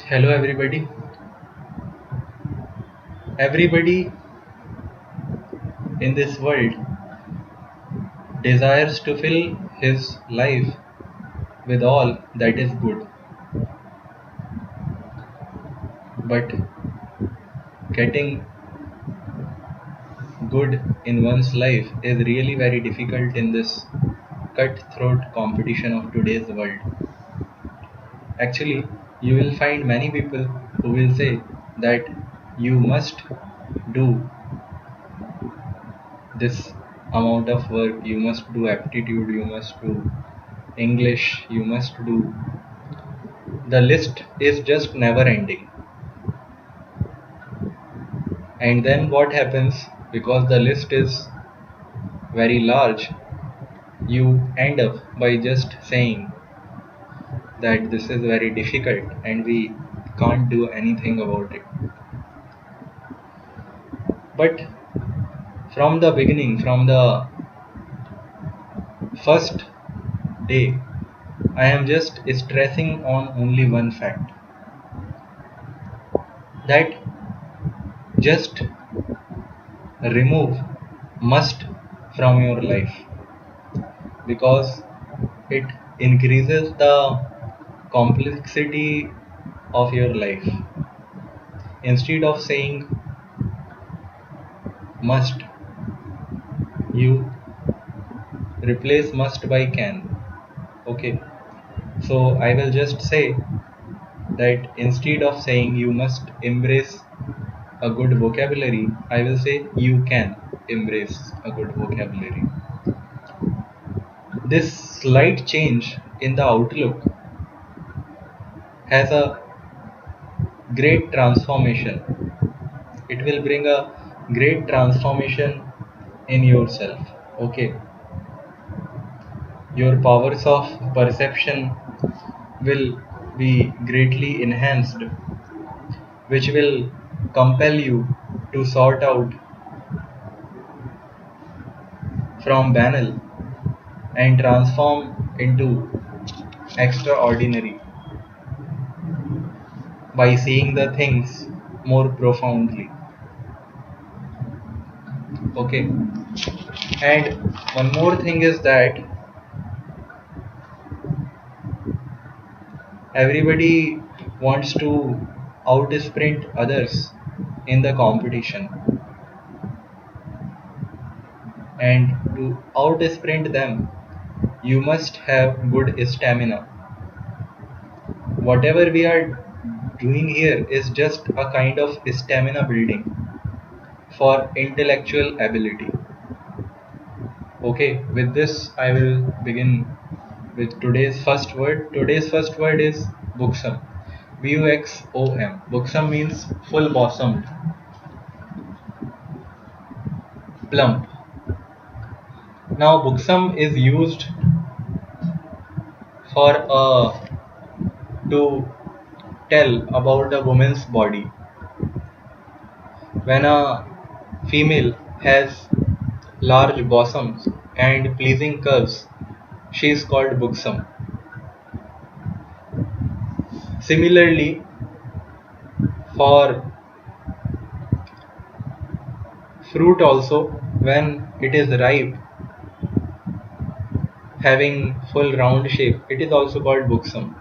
Hello, everybody. Everybody in this world desires to fill his life with all that is good, but getting good in one's life is really very difficult in this cutthroat competition of today's world. Actually, you will find many people who will say that you must do this amount of work, you must do aptitude, you must do English, you must do. The list is just never ending. And then what happens, because the list is very large, you end up by just saying that this is very difficult and we can't do anything about it. But from the beginning, from the first day, I am just stressing on only one fact, that just remove must from your life, because it increases the complexity of your life. Instead of saying must, you replace must by can. Okay, so I will just say that instead of saying you must embrace a good vocabulary, I will say you can embrace a good vocabulary. This slight change in the outlook has a great transformation. It will bring a great transformation in yourself. Okay, your powers of perception will be greatly enhanced, which will compel you to sort out from banal and transform into extraordinary by seeing the things more profoundly. Okay, and one more thing is that everybody wants to outsprint others in the competition, and to outsprint them you must have good stamina. Whatever we are doing here is just a kind of stamina building for intellectual ability. Okay, with this I will begin with today's first word. Today's first word is buxom. Buxom. Buxom means full bottomed, plump. Now, buxom is used for to tell about a woman's body. When a female has large bosoms and pleasing curves, she is called buxom. Similarly, for fruit also, when it is ripe, having full round shape, it is also called buxom.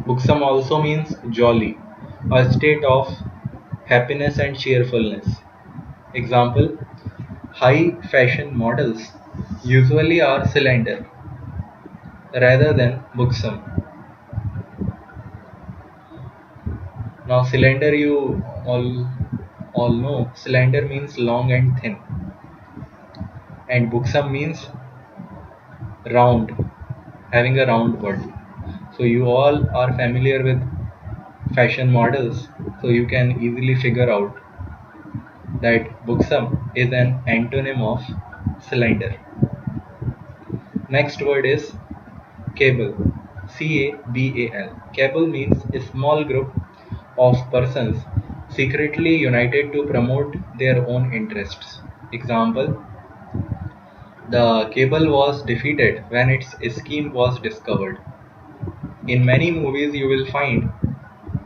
Buxom also means jolly, a state of happiness and cheerfulness. Example, high fashion models usually are slender rather than buxom. Now slender, you all know, slender means long and thin, and buxom means round, having a round body. So you all are familiar with fashion models, so you can easily figure out that buxom is an antonym of slender. Next word is cabal. Cabal. Cabal means a small group of persons secretly united to promote their own interests. Example, the cabal was defeated when its scheme was discovered. In many movies, you will find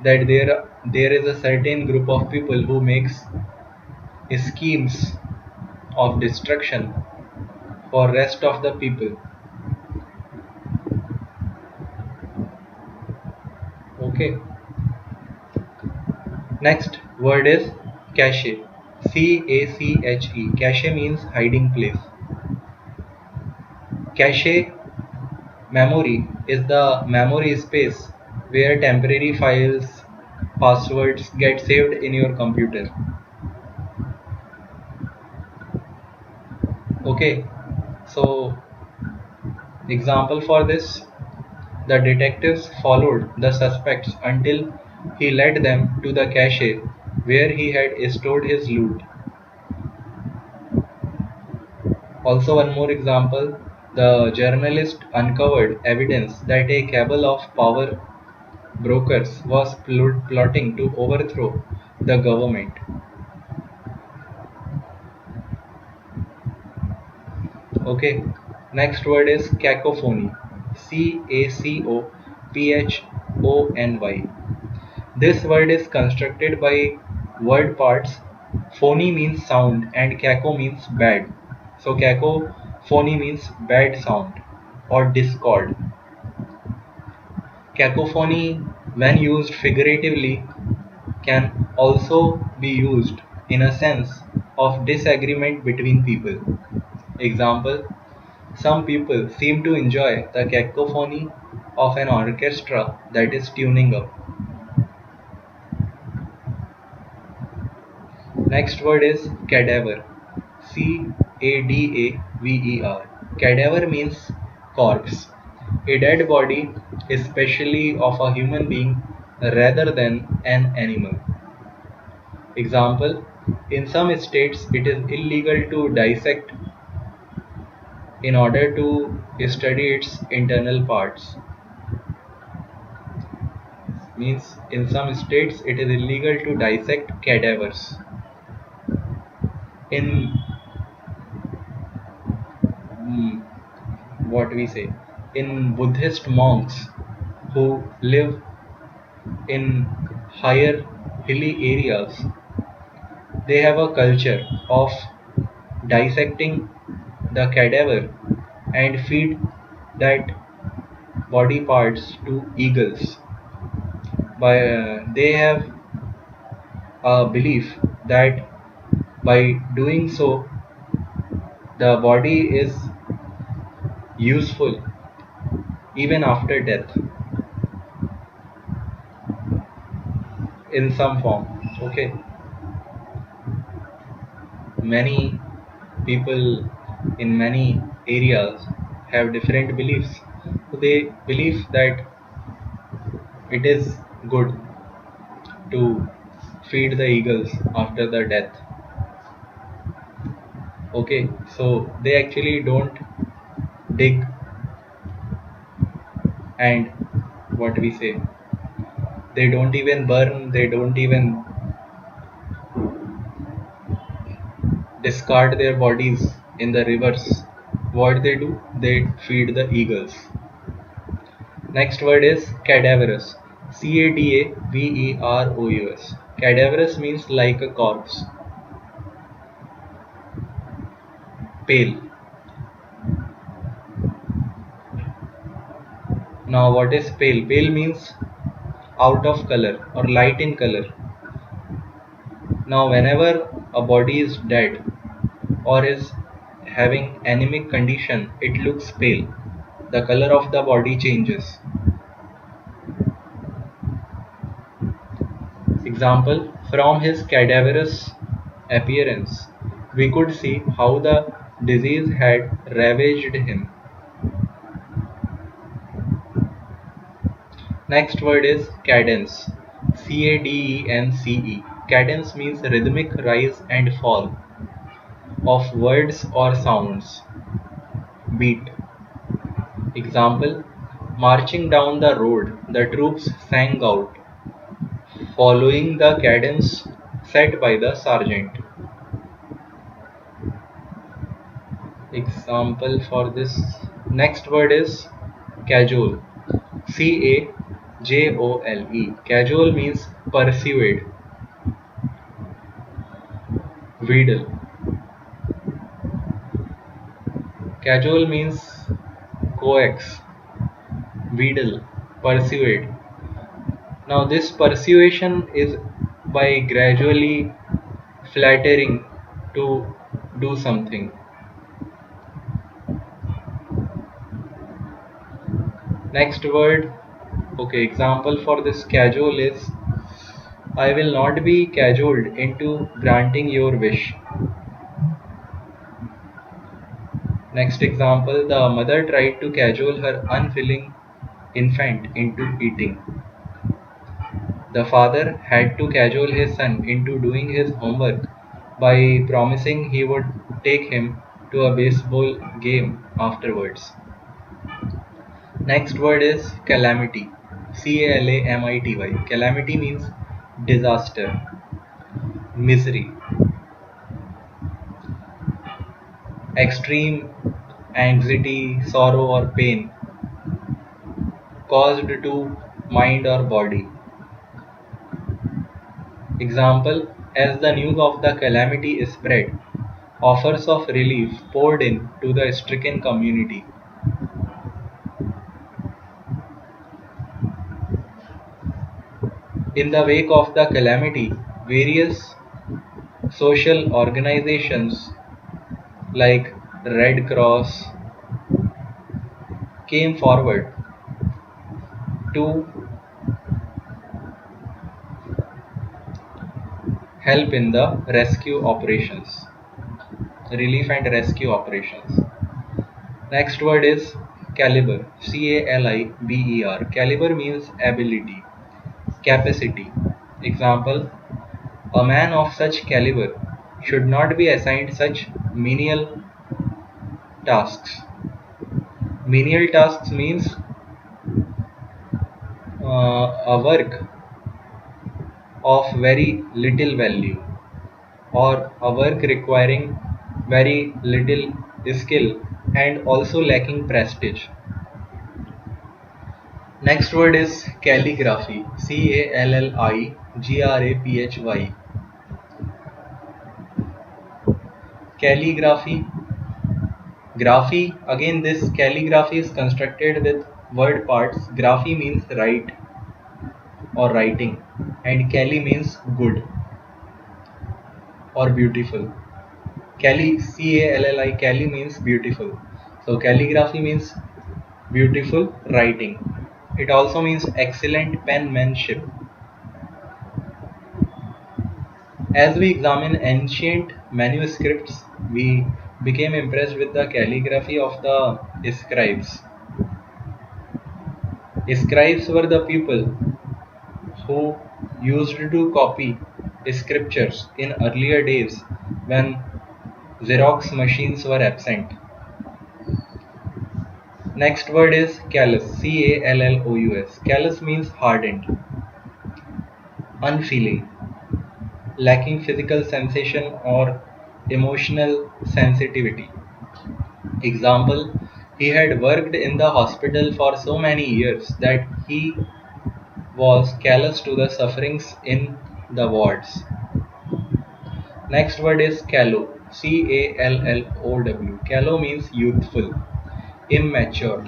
that there is a certain group of people who makes schemes of destruction for rest of the people. Okay. Next word is cache. Cache. Cache means hiding place. Cache memory is the memory space where temporary files, passwords get saved in your computer. Okay, so example for this, the detectives followed the suspects until he led them to the cache where he had stored his loot. Also, one more example, the journalist uncovered evidence that a cabal of power brokers was plotting to overthrow the government. Okay, next word is cacophony. Cacophony. This word is constructed by word parts. Phony means sound and caco means bad. So cacophony means bad sound or discord. Cacophony, when used figuratively, can also be used in a sense of disagreement between people. Example, some people seem to enjoy the cacophony of an orchestra that is tuning up. Next word is cadaver. Cadaver. Cadaver means corpse. A dead body, especially of a human being rather than an animal. Example, in some states it is illegal to dissect in order to study its internal parts. Means in some states it is illegal to dissect cadavers. In what we say, in Buddhist monks who live in higher hilly areas, they have a culture of dissecting the cadaver and feed that body parts to eagles. They have a belief that by doing so, the body is useful even after death in some form. Okay, many people in many areas have different beliefs. So they believe that it is good to feed the eagles after the death. Okay, so they actually don't dig and what we say, they don't even burn, they don't even discard their bodies in the rivers. What they do, they feed the eagles. Next word is cadaverous. Cadaverous. Cadaverous means like a corpse. Pale. Now what is pale? Pale means out of color or light in color. Now whenever a body is dead or is having anemic condition, it looks pale. The color of the body changes. Example, from his cadaverous appearance, we could see how the disease had ravaged him. Next word is cadence. Cadence. Cadence means rhythmic rise and fall of words or sounds. Beat. Example, marching down the road, the troops sang out, following the cadence set by the sergeant. Example for this next word is cajole. Cajole. Jole. Casual means persuade. Wheedle. Casual means coax. Wheedle. Persuade. Now this persuasion is by gradually flattering to do something. Next word. Okay, example for this cajole is I will not be cajoled into granting your wish. Next example, the mother tried to cajole her unwilling infant into eating. The father had to cajole his son into doing his homework by promising he would take him to a baseball game afterwards. Next word is calamity. Calamity. Calamity means disaster, misery, extreme anxiety, sorrow, or pain caused to mind or body. Example, as the news of the calamity is spread, offers of relief poured in to the stricken community. In the wake of the calamity, various social organizations like Red Cross came forward to help in the rescue operations, relief and rescue operations. Next word is caliber. Caliber. Caliber means ability, capacity. Example, a man of such caliber should not be assigned such menial tasks. Menial tasks means a work of very little value or a work requiring very little skill and also lacking prestige. Next word is calligraphy. Calligraphy. Calligraphy. Graphy. Again, this calligraphy is constructed with word parts. Graphy means write or writing, and calli means good or beautiful. Calli means beautiful. So calligraphy means beautiful writing. It also means excellent penmanship. As we examine ancient manuscripts, we became impressed with the calligraphy of the scribes. Scribes were the people who used to copy scriptures in earlier days when Xerox machines were absent. Next word is callous. Callous. Callous means hardened, unfeeling, lacking physical sensation or emotional sensitivity. Example, he had worked in the hospital for so many years that he was callous to the sufferings in the wards. Next word is callow. Callow. Callow means youthful, immature,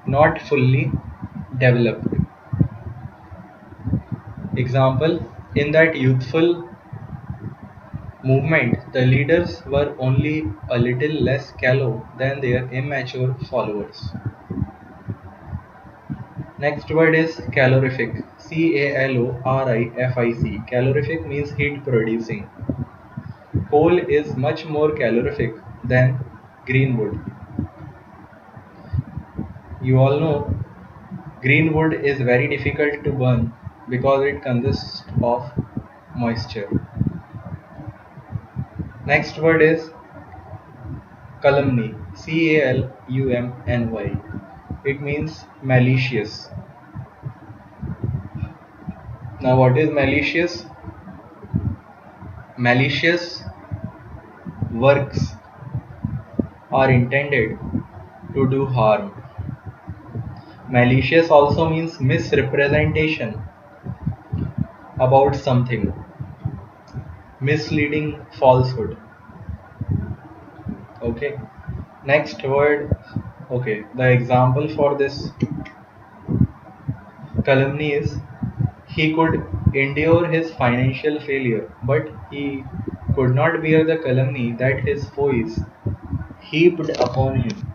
not fully developed. Example, in that youthful movement, the leaders were only a little less callow than their immature followers. Next word is calorific. Calorific. Calorific means heat producing. Coal is much more calorific than green wood. You all know green wood is very difficult to burn because it consists of moisture. Next word is calumny. Calumny. It means malicious. Now what is malicious? Malicious works are intended to do harm. Malicious also means misrepresentation about something, misleading falsehood. Okay. Next word. Okay. The example for this calumny is he could endure his financial failure, but he could not bear the calumny that his foes heaped upon him.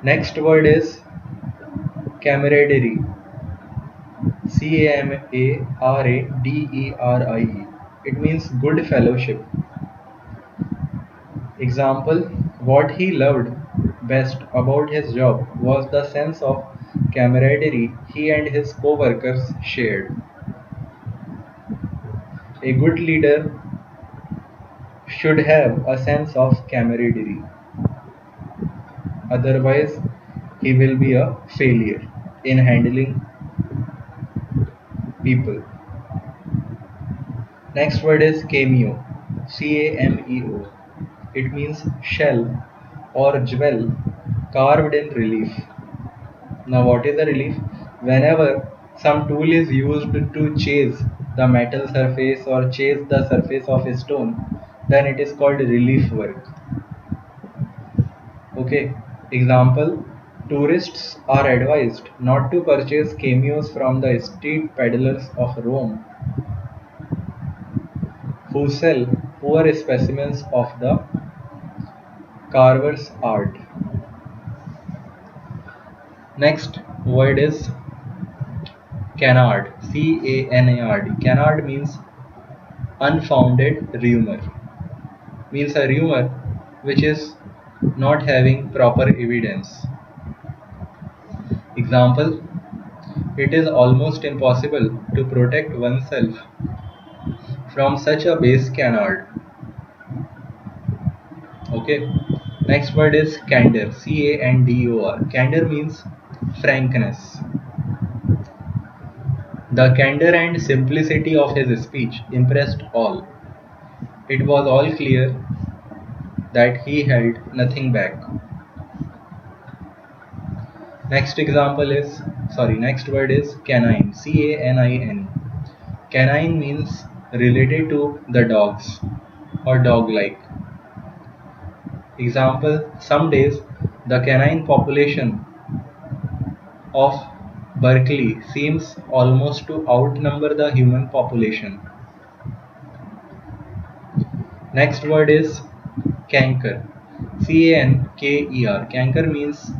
Next word is camaraderie. Camaraderie. It means good fellowship. Example: what he loved best about his job was the sense of camaraderie he and his co-workers shared. A good leader should have a sense of camaraderie, otherwise, he will be a failure in handling people. Next word is cameo. Cameo. It means shell or jewel carved in relief. Now, what is a relief? Whenever some tool is used to chase the metal surface or chase the surface of a stone, then it is called relief work. Okay. Example: tourists are advised not to purchase cameos from the street peddlers of Rome who sell poor specimens of the carver's art. Next word is canard. Canard. Canard means unfounded rumor. Means a rumor which is not having proper evidence. Example: it is almost impossible to protect oneself from such a base canard. Okay. Next word is candor. Candor. Candor means frankness. The candor and simplicity of his speech impressed all. It was all clear that he held nothing back. Next word is canine. Canin. Canine means related to the dogs or dog-like. Example: some days the canine population of Berkeley seems almost to outnumber the human population. Next word is canker. Canker. Canker means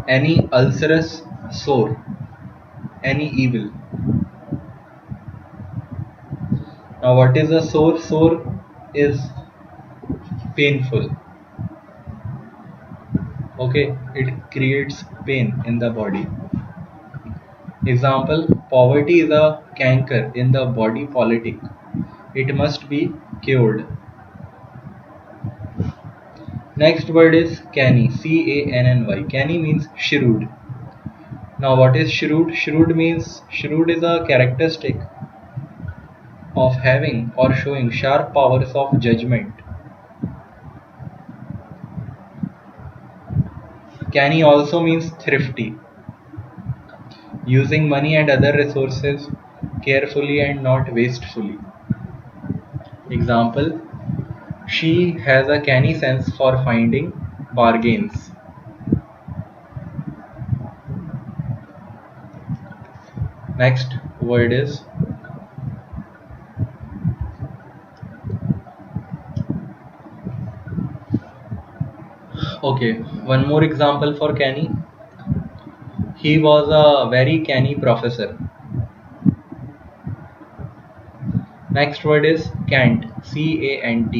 any ulcerous sore, any evil. Now, what is a sore? Sore is painful. Okay, it creates pain in the body. Example: poverty is a canker in the body politic. It must be cured. Next word is canny. Canny. Canny means shrewd. Now, what is shrewd? Shrewd is a characteristic of having or showing sharp powers of judgment. Canny also means thrifty, using money and other resources carefully and not wastefully. Example: she has a canny sense for finding bargains. Next word is okay. One more example for canny. He was a very canny professor. Next word is cant. Cant.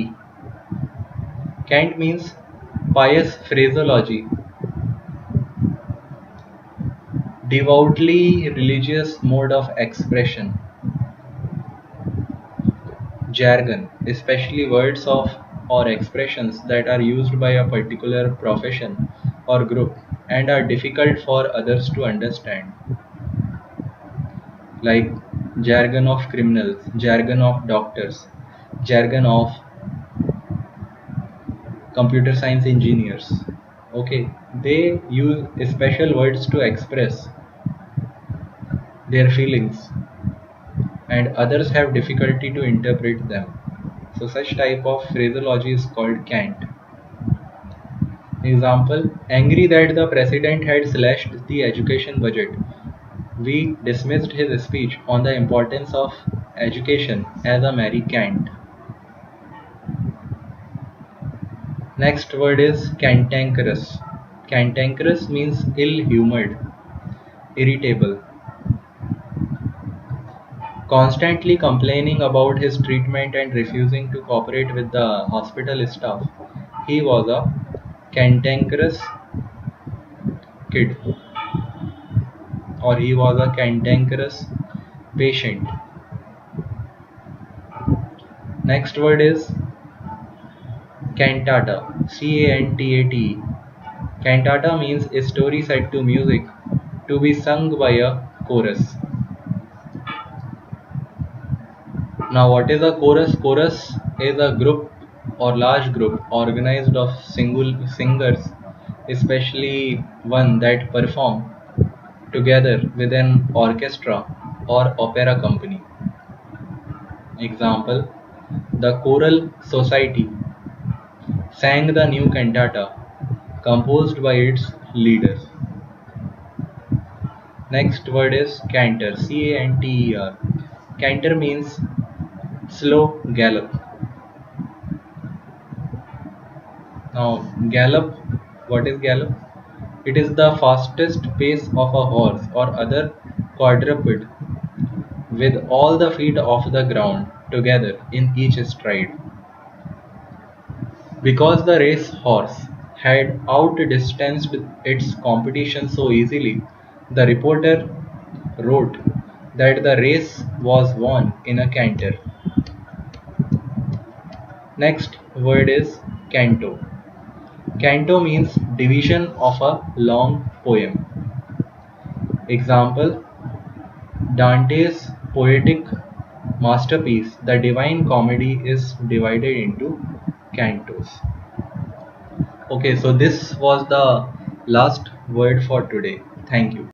Cant means pious phraseology, devoutly religious mode of expression. Jargon, especially words of or expressions that are used by a particular profession or group and are difficult for others to understand, like jargon of criminals, jargon of doctors, jargon of computer science engineers. Okay. They use special words to express their feelings, and others have difficulty to interpret them. So such type of phraseology is called cant. Example: angry that the president had slashed the education budget, we dismissed his speech on the importance of education as a merry cant. Next word is cantankerous. Cantankerous means ill-humored, irritable, constantly complaining about his treatment and refusing to cooperate with the hospital staff. He was a cantankerous kid, or he was a cantankerous patient. Next word is cantata. C-A-N-T-A-T-E. Cantata means a story set to music to be sung by a chorus. Now, what is a chorus? Chorus is a group or large group organized of single singers, especially one that perform together with an orchestra or opera company. Example: the choral society sang the new cantata composed by its leaders. Next word is canter. C-A-N-T-E-R. Canter means slow gallop. Now, gallop, what is gallop? It is the fastest pace of a horse or other quadruped with all the feet off the ground together in each stride. Because the race horse had outdistanced its competition so easily, the reporter wrote that the race was won in a canter. Next word is canto. Canto means division of a long poem. Example: Dante's poetic masterpiece, The Divine Comedy, is divided into cantos. Okay, so this was the last word for today. Thank you.